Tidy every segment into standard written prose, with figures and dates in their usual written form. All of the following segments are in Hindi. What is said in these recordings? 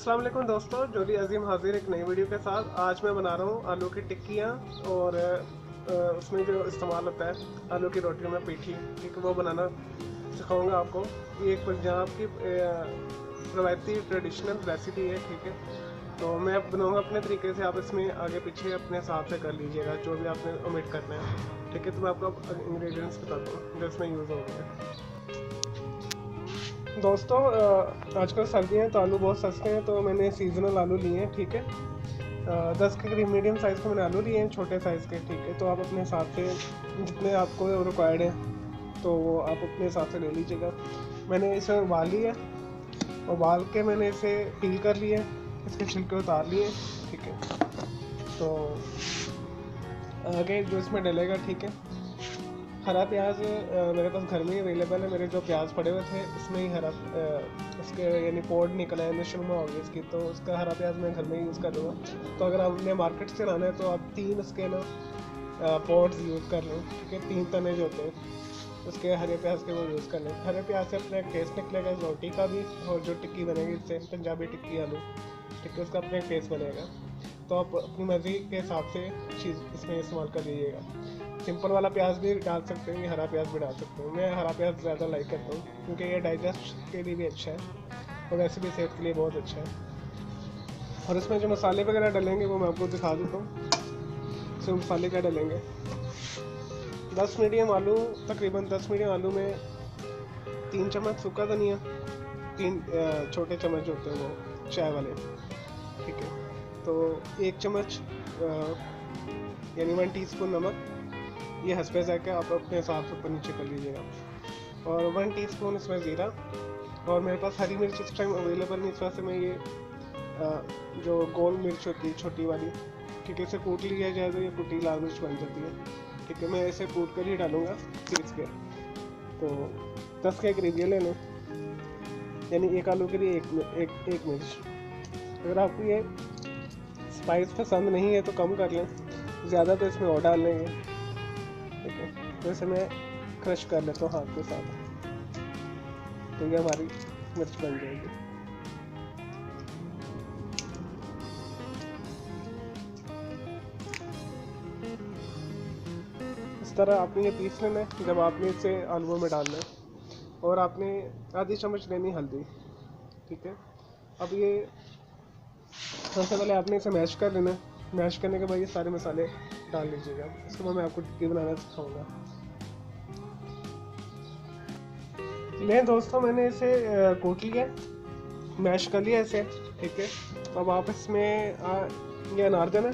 अस्सलाम वालेकुम दोस्तों, जोली अजीम हाजिर एक नई वीडियो के साथ। आज मैं बना रहा हूँ आलू की टिक्कियाँ और उसमें जो इस्तेमाल होता है आलू की रोटियों में पीठी, ठीक है, वो बनाना सिखाऊंगा आपको। ये एक पंजाब की रवायती ट्रेडिशनल रेसिपी है, ठीक है। तो मैं बनाऊंगा अपने तरीके से, आप इसमें आगे पीछे अपने हिसाब से कर लीजिएगा जो भी आपने ओमिट करना है, ठीक है। तो मैं आपको इंग्रेडिएंट्स बताता हूँ जो इसमें यूज़ होंगे। दोस्तों आजकल सर्दियाँ हैं तो आलू बहुत सस्ते हैं, तो मैंने सीजनल आलू लिए हैं, ठीक है। 10 के करीब मीडियम साइज़ के मैंने आलू लिए हैं, छोटे साइज़ के, ठीक है। तो आप अपने हिसाब से जितने आपको रिक्वायर्ड हैं तो वो आप अपने हिसाब से ले लीजिएगा। मैंने इसे उबाल लिया, उबाल के मैंने इसे पील कर लिया, इसके छिलके उतार लिए, ठीक है। तो आगे जो इसमें डलेगा, ठीक है, हरा प्याज मेरे पास घर में ही अवेलेबल है। मेरे जो प्याज पड़े हुए थे उसमें ही हरा उसके यानी पोड निकला है, नशुमा हो गई इसकी, तो उसका हरा प्याज मैं घर में यूज़ कर लूँगा। तो अगर आपने मार्केट से लाना है तो आप 3 उसके ना पोड्स यूज़ कर लें, ठीक है। 3 तने जो होते हैं उसके हरे प्याज के वो यूज़ कर लें। हरे प्याज से अपना एक टेस्ट निकलेगा रोटी का भी, और जो टिक्की बनेगी इससे पंजाबी टिक्की आलू, ठीक है, उसका अपना एक टेस्ट बनेगा। तो आप अपनी मर्ज़ी के हिसाब से चीज़ इसमें इस्तेमाल कर लीजिएगा। सिंपल वाला प्याज भी डाल सकते हैं, हरा प्याज भी डाल सकते हैं। मैं हरा प्याज ज़्यादा लाइक करता हूँ क्योंकि ये डाइजेस्ट के लिए भी अच्छा है और वैसे भी सेहत के लिए बहुत अच्छा है। और इसमें जो मसाले वगैरह डलेंगे वो मैं आपको दिखा देता हूँ। इसमें मसाले क्या डलेंगे, 10 मीडियम आलू, तकरीबन 10 मीडियम आलू में 3 चम्मच सूखा धनिया, 3 छोटे चम्मच होते हैं वो चाय वाले, ठीक है। तो 1 चम्मच यानी 1 टीस्पून नमक, ये हंसपे जाके आप अपने हिसाब से ऊपर नीचे कर लीजिएगा। और 1 टीस्पून इसमें ज़ीरा, और मेरे पास हरी मिर्च इस टाइम अवेलेबल नहीं, इस वजह से मैं ये जो गोल मिर्च होती है छोटी वाली, ठीक है, इसे कूट लिया जाए तो ये कुटी लाल मिर्च बन जाती है, ठीक है। मैं इसे कूट कर ही डालूँगा पीस के। तो 10 के करीब ये ले लें, यानी एक आलू के लिए एक मिर्च। अगर आपको ये स्पाइस पसंद नहीं है तो कम कर लें, ज़्यादा तो इसमें और डाल लेंगे, ठीक है। तो इसे मैं क्रश कर लेता हूँ हाथ के साथ, तो ये हमारी मिर्च बन जाएगी। इस तरह आपने ये पीस लेना है। जब आपने इसे आलूओं में डालना है, और आपने आधी चम्मच लेनी हल्दी, ठीक है। अब ये सबसे पहले आपने इसे मैश कर लेना है। मैश करने के बाद ये सारे मसाले डाल लीजिएगा। इसके बाद मैं आपको टिक्की बनाना सिखाऊंगा। नहीं दोस्तों, मैंने इसे कूट लिया, मैश कर लिया इसे, ठीक है। अब आप इसमें ये अनारदाना,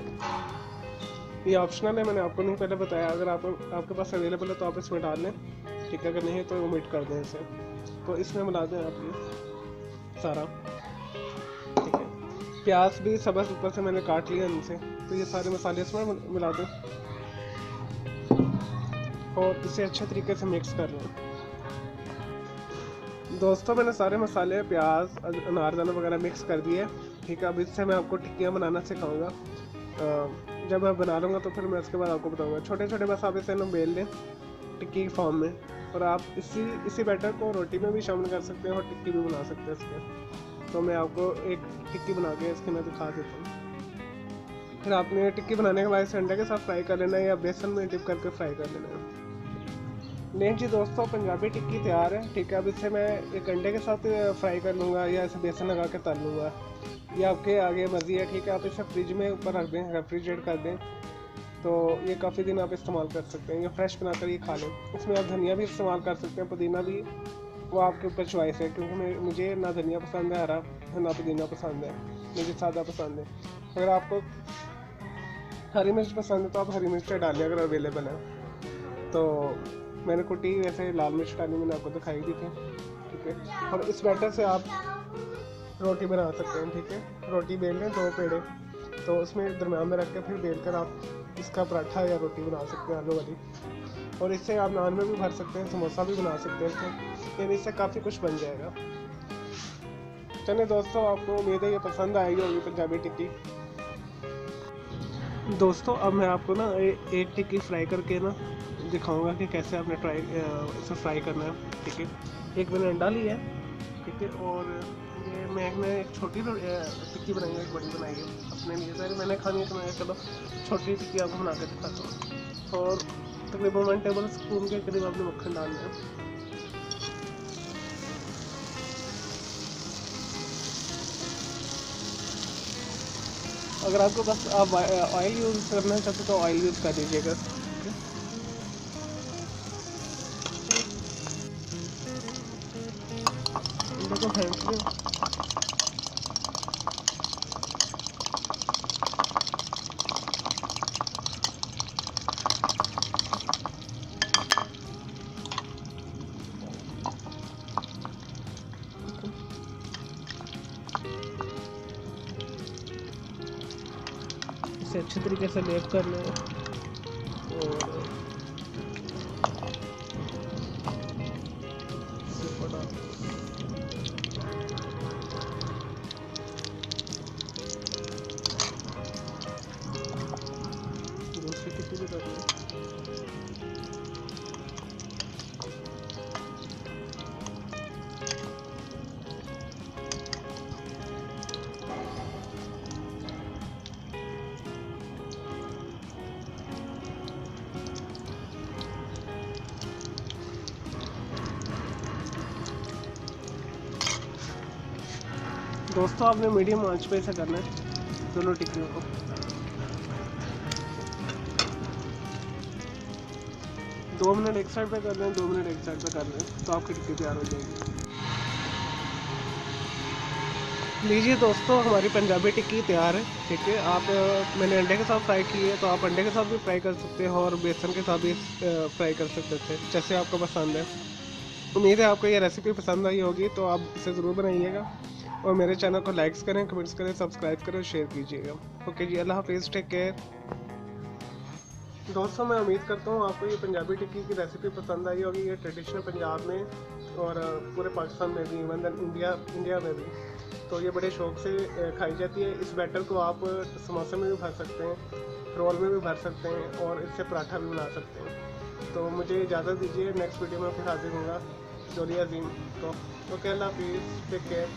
ये ऑप्शनल है, मैंने आपको नहीं पहले बताया। अगर आपके पास अवेलेबल है तो आप इसमें डाल लें, ठीक है। अगर नहीं है तो ओमिट कर दें इसे। तो इसमें मिला दें आप ये सारा, ठीक है। प्याज भी सबस ऊपर से मैंने काट लिया इनसे, तो ये सारे मसाले इसमें मिला दें और इसे अच्छे तरीके से मिक्स कर लें। दोस्तों मैंने सारे मसाले, प्याज, अनारदाना वगैरह मिक्स कर दिए, ठीक है। अब इससे मैं आपको टिक्कियाँ बनाना सिखाऊंगा। जब मैं बना लूँगा तो फिर मैं उसके बाद आपको बताऊंगा। छोटे छोटे बस आप इसे ना बेल लें टिक्की की फॉर्म में, और आप इसी बैटर को रोटी में भी शामिल कर सकते हैं और टिक्की भी बना सकते हैं इसमें। तो मैं आपको एक टिक्की बना के इसके मैं दिखा देता हूँ। फिर आपने टिक्की बनाने के बाद इसे अंडे के साथ फ्राई कर लेना है या बेसन में डिप करके फ्राई कर लेना है। नहीं जी दोस्तों, पंजाबी टिक्की तैयार है, ठीक है। अब इसे मैं एक अंडे के साथ फ्राई कर लूँगा या इसे बेसन लगा के तल लूँगा, ये आपके आगे मर्जी है, ठीक है। आप इसे फ्रिज में ऊपर रख दें, रेफ्रिजरेट कर दें, तो ये काफ़ी दिन आप इस्तेमाल कर सकते हैं। ये फ्रेश बनाकर ये खा लें। इसमें आप धनिया भी इस्तेमाल कर सकते हैं, पुदीना भी, वो आपके ऊपर चॉइस है, क्योंकि मुझे ना धनिया पसंद है हरा, ना पुदीना पसंद है, मुझे सादा पसंद है। अगर आपको हरी मिर्च पसंद है तो आप हरी मिर्च डालें अगर अवेलेबल है। तो मैंने कुटी वैसे लाल मिर्च डाली, मैंने आपको दिखाई दी थी, ठीक है। और इस बैटर से आप रोटी बना सकते हैं, ठीक है। रोटी बेल लें 2 पेड़े, तो उसमें दरम्यान में रख के फिर बेल कर आप इसका पराठा या रोटी बना सकते हैं आलू वाली। और इससे आप नान में भी भर सकते हैं, समोसा भी बना सकते हैं इसमें, यानी इससे काफ़ी कुछ बन जाएगा। चलिए दोस्तों, आपको उम्मीद है ये पसंद आएगी होगी पंजाबी टिक्की। दोस्तों अब मैं आपको ना एक टिक्की फ्राई करके ना दिखाऊंगा कि कैसे आपने इसे फ्राई करना है, ठीक है। एक मैंने अंडा लिया है, ठीक है, और ये मैंने एक छोटी टिक्की बनाई है, एक बड़ी बनाई है अपने लिए। पहले मैंने खानी है तो मैंने चलो छोटी टिक्की आपको बना के दिखाता हूँ। और तकरीबन 1 टेबल स्पून के करीब आपने मक्खन डालना है। अगर आपको बस आप ऑयल यूज़ करना चाहते तो ऑयल यूज़ कर दीजिएगा। देखो फ्रेंड्स इसे अच्छे तरीके से बेक कर लें। और दूसरी टिक्की भी कर लें। दोस्तों आपने मीडियम आंच पे ऐसा करना है दोनों टिक्कियों को। दो मिनट एक साइड पे कर लें, 2 मिनट एक साइड पे कर लें तो आपकी टिक्की तैयार हो जाएगी। लीजिए दोस्तों हमारी पंजाबी टिक्की तैयार है। ठीक है, आप मैंने अंडे के साथ फ्राई की है तो आप अंडे के साथ भी फ्राई कर सकते हो और बेसन के साथ भी फ्राई कर सकते थे, जैसे आपको पसंद है। उम्मीद है आपको ये रेसिपी पसंद आई होगी, तो आप इसे ज़रूर बनाइएगा और मेरे चैनल को लाइक्स करें, कमेंट्स करें, सब्सक्राइब करें और शेयर कीजिएगा। ओके जी, अल्लाह हाफिज़, टेक केयर। दोस्तों मैं उम्मीद करता हूँ आपको ये पंजाबी टिक्की की रेसिपी पसंद आई होगी। ये ट्रेडिशनल पंजाब में और पूरे पाकिस्तान में भी, इवन इंडिया में भी तो ये बड़े शौक से खाई जाती है। इस बैटर को आप समोसे में भी भर सकते हैं, रोल में भी भर सकते हैं और इससे पराठा भी बना सकते हैं। तो मुझे इजाज़त दीजिए, नेक्स्ट वीडियो में फिर हाजिर होगा जोली अजीम। तो ओके, अल्लाह हाफिज़, टेक केयर।